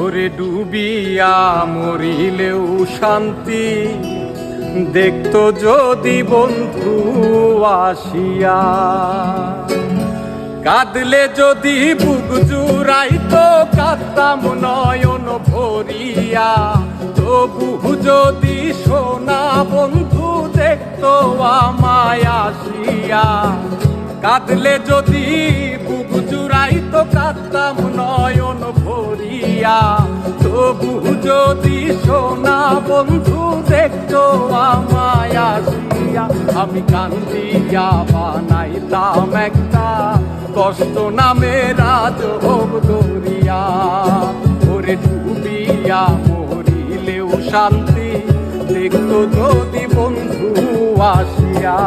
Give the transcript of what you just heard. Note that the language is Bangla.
ওরে ডুবিয়া মরিলেও শান্তি দেখতো যদি বন্ধু আসিয়া, কাঁদলে যদি বুক জুড়াইতো কাঁদতাম নয়ন ভরিয়া, তবু যদি সোনা বন্ধু দেখতো আমায় আসিয়া, কাঁদলে যদি বুক জুড়াইতো কাঁদতাম নয়ন ভরিয়া, তবু যদি সোনা বন্ধু দেখতো আমায় আসিয়া, আমি কান্দিয়া বানাইতাম একটা কষ্ট নামে রাজভোগ দরিয়া। ওরে ডুবিয়া মরিলেও শান্তি দেখতো যদি বন্ধু আসিয়া।